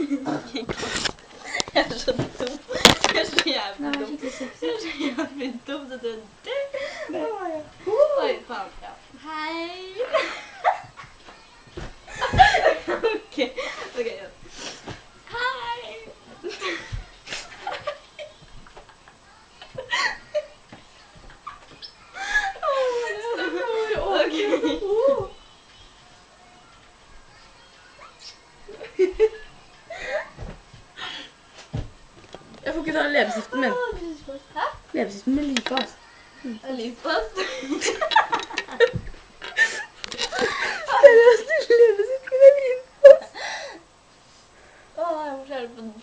Jeg er så dum. Jeg er så jævlig dum. skikkelig sexy. Jeg er så jævlig dum, så det er det. Oi, faen. Ja. Hei. Ok, ja. Hei. Ok. Jeg får ikke ta leppestiften min. Hæ? Leppestiften min liker oss. Lipgloss? Seriøst, leppestiften min liker oss. Å, jeg må skjære på den.